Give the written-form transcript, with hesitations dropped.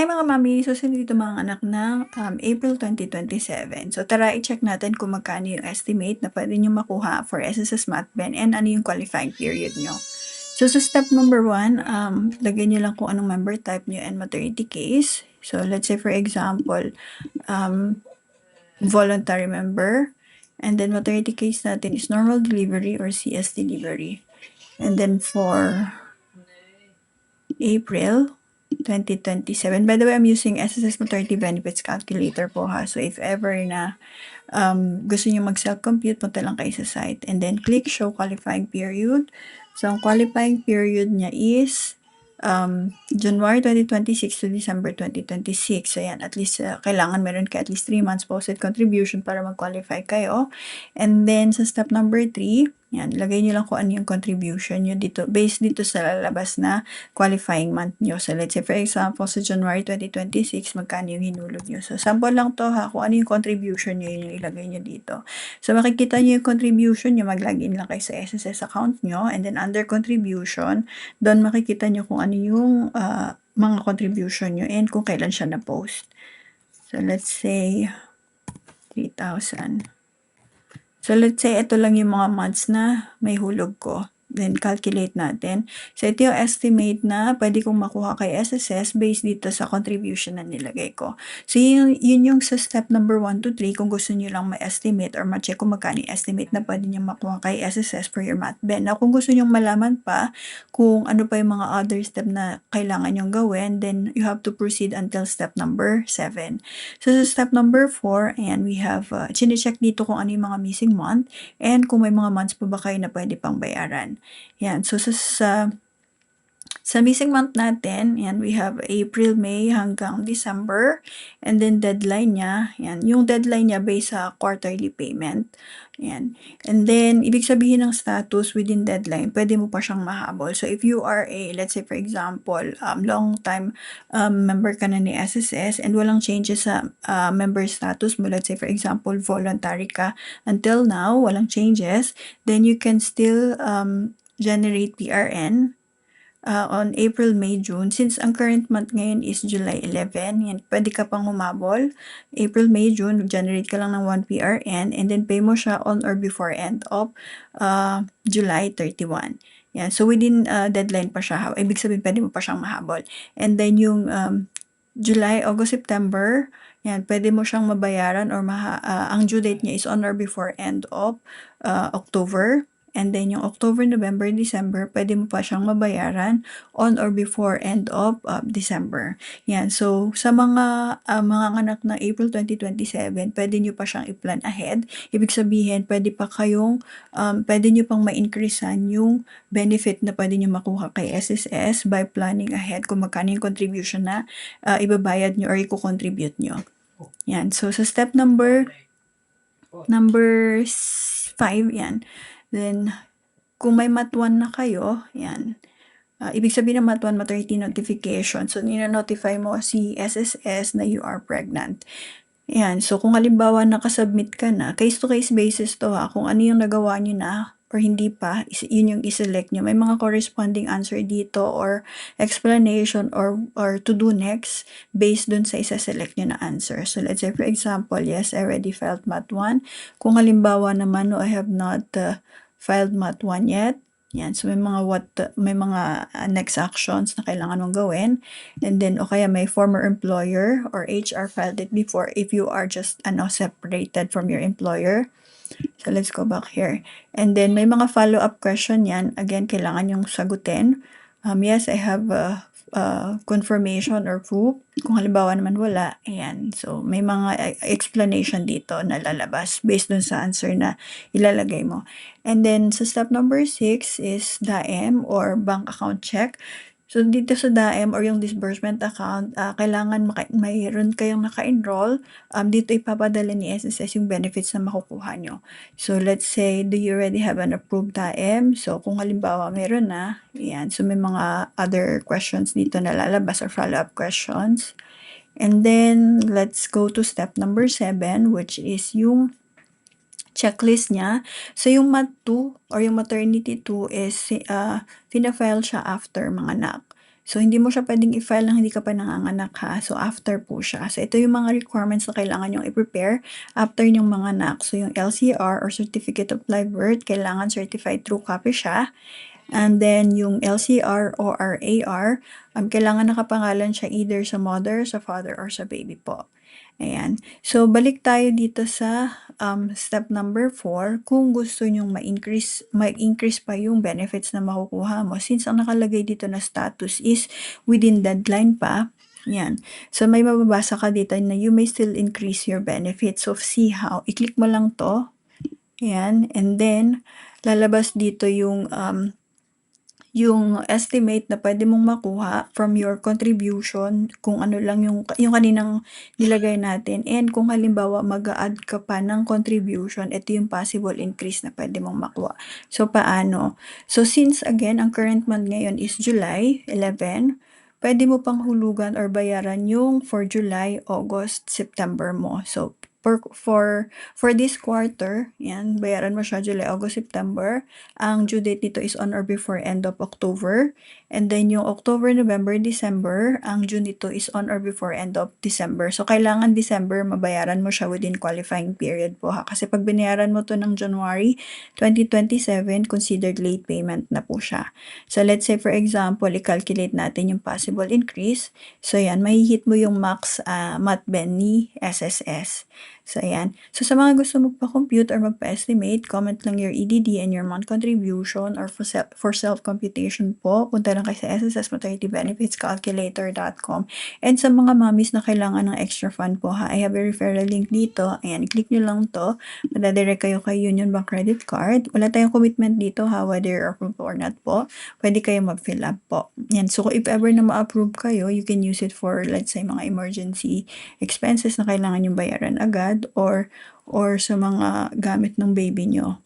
Hi mga mami, susunod dito mga anak ng April 2027. So tara i-check natin kung magkano yung estimate na pwede nyo makuha for SSS Matben and ano yung qualifying period nyo. So sa step number 1, lagyan nyo lang kung anong member type nyo and maternity case. So let's say for example, voluntary member. And then maternity case natin is normal delivery or CS delivery. And then for April 2027. By the way, I'm using SSS Maternity Benefits Calculator po ha. So if ever na gusto niyo mag-self-compute, punta lang kayo sa site. And then click show qualifying period. So ang qualifying period niya is January 2026 to December 2026. So yan, at least kailangan meron ka at least 3 months posted contribution para mag-qualify kayo. And then sa step number 3, yan, lagay nyo lang kung ano yung contribution nyo dito, based dito sa lalabas na qualifying month nyo. So let's say for example, sa January 2026, magkano yung hinulog nyo. So sample lang to ha, kung ano yung contribution nyo, yun yung ilagay nyo dito. So makikita nyo yung contribution nyo, mag-login lang kayo sa SSS account nyo, and then under contribution, doon makikita nyo kung ano yung mga contribution nyo and kung kailan siya na-post. So let's say 3,000. So let's say ito lang yung mga months na may hulog ko. Then calculate natin. So ito yung estimate na pwede kong makuha kay SSS based dito sa contribution na nilagay ko. So yun yung sa step number 1 to 3 kung gusto niyo lang ma-estimate or ma-check kung magkano yung estimate na pwede niyo makuha kay SSS for your matben. Now kung gusto niyo malaman pa kung ano pa yung mga other step na kailangan nyong gawin, then you have to proceed until step number 7. So sa step number 4, ayan, we have chine-check dito kung ano yung mga missing month and kung may mga months pa ba kayo na pwede pang bayaran. Yan, so sa missing month natin, yan, we have April, May hanggang December, and then deadline niya, yan, yung deadline niya based sa quarterly payment. Yan. And then, ibig sabihin ng status within deadline, pwede mo pa siyang mahabol. So, if you are a, let's say for example, long time member ka na ni SSS and walang changes sa member status mo, let's say for example, voluntary ka until now, walang changes, then you can still generate PRN on April, May, June. Since ang current month ngayon is July 11, yan, pwede ka pang humabol. April, May, June, generate ka lang ng 1 PRN and then pay mo siya on or before end of July 31. Yan, so within deadline pa siya. Ibig sabihin, pwede mo pa siyang mahabol. And then yung July, August, September, yan, pwede mo siyang mabayaran or ang due date niya is on or before end of October. And then yung October, November, December, pwede mo pa siyang mabayaran on or before end of December. Yan. So, sa mga anak ng April 2027, pwede nyo pa siyang i-plan ahead. Ibig sabihin, pwede nyo pang ma-increasean yung benefit na pwede nyo makuha kay SSS by planning ahead kung magkano yung contribution na ibabayad nyo or i-contribute nyo. Yan. So, sa step number 5, yan. Then, kung may MAT1 na kayo, yan. Ibig sabihin ng MAT1, maternity notification. So, nina-notify mo si SSS na you are pregnant. Yan. So, kung halimbawa nakasubmit ka na, case-to-case basis to ha, kung ano yung nagawa nyo na or hindi pa, yun yung iselect nyo. May mga corresponding answer dito or explanation or to do next based dun sa isa-select nyo na answer. So, let's say for example, yes, I already filed MAT1. Kung halimbawa naman, no, I have not filed MAT1 yet. Yan. So, may mga next actions na kailangan mong gawin. And then, o kaya may former employer or HR filed it before if you are just separated from your employer. So, let's go back here. And then, may mga follow-up question yan. Again, kailangan yung sagutin. Yes, I have confirmation or proof. Kung halimbawa naman wala, ayan. So, may mga explanation dito na lalabas based dun sa answer na ilalagay mo. And then, sa step number 6 is DAEM or bank account check. So, dito sa DAEM or yung disbursement account, kailangan mayroon kayong naka-enroll. Dito ipapadala ni SSS yung benefits na makukuha nyo. So, let's say, do you already have an approved DAEM? So, kung halimbawa meron na, yan. So, may mga other questions dito na lalabas or follow-up questions. And then, let's go to step number 7, which is yung checklist niya. So, yung MAT2 or yung maternity 2 is, fina-file siya after mga anak. So, hindi mo siya pwedeng i-file nang hindi ka pa nanganganak ha. So, after po siya. So, ito yung mga requirements na kailangan nyong i-prepare after nyong manganak. So, yung LCR or Certificate of Live Birth, kailangan certified true copy siya. And then, yung LCR or RAR, kailangan nakapangalan siya either sa mother, sa father, or sa baby po. Ayan. So, balik tayo dito sa step number 4. Kung gusto nyong ma-increase pa yung benefits na makukuha mo, since ang nakalagay dito na status is within deadline pa, yan. So, may mababasa ka dito na you may still increase your benefits. So, see how. I-click mo lang to. Yan. And then, lalabas dito yung estimate na pwede mong makuha from your contribution, kung ano lang yung kaninang nilagay natin, and kung halimbawa mag-a-add ka pa ng contribution, ito yung possible increase na pwede mong makuha. So, paano? So, since again, ang current month ngayon is July 11, pwede mo pang hulugan or bayaran yung for July, August, September mo. So, for this quarter, yan, bayaran mo siya July, August, September. Ang due date nito is on or before end of October. And then yung October, November, December, ang due nito is on or before end of December. So, kailangan December, mabayaran mo siya within qualifying period po ha. Kasi pag binayaran mo to ng January 2027, considered late payment na po siya. So, let's say for example, i-calculate natin yung possible increase. So, yan, mahihit mo yung max matben ni SSS. So, ayan. So, sa mga gusto magpa-compute or magpa-estimate, comment lang your EDD and your month contribution, or for self-computation po, punta lang kayo sa SSS Maternity Benefits Calculator.com. And sa mga mommies na kailangan ng extra fund po ha, I have a referral link dito. Ayan, click nyo lang to. Madadirect kayo kay Union Bank Credit Card. Wala tayong commitment dito ha, whether you're approved or not po. Pwede kayo mag-fill up po. Yan. So, if ever na ma-approve kayo, you can use it for, let's say, mga emergency expenses na kailangan yung bayaran agad, or sa mga gamit ng baby nyo.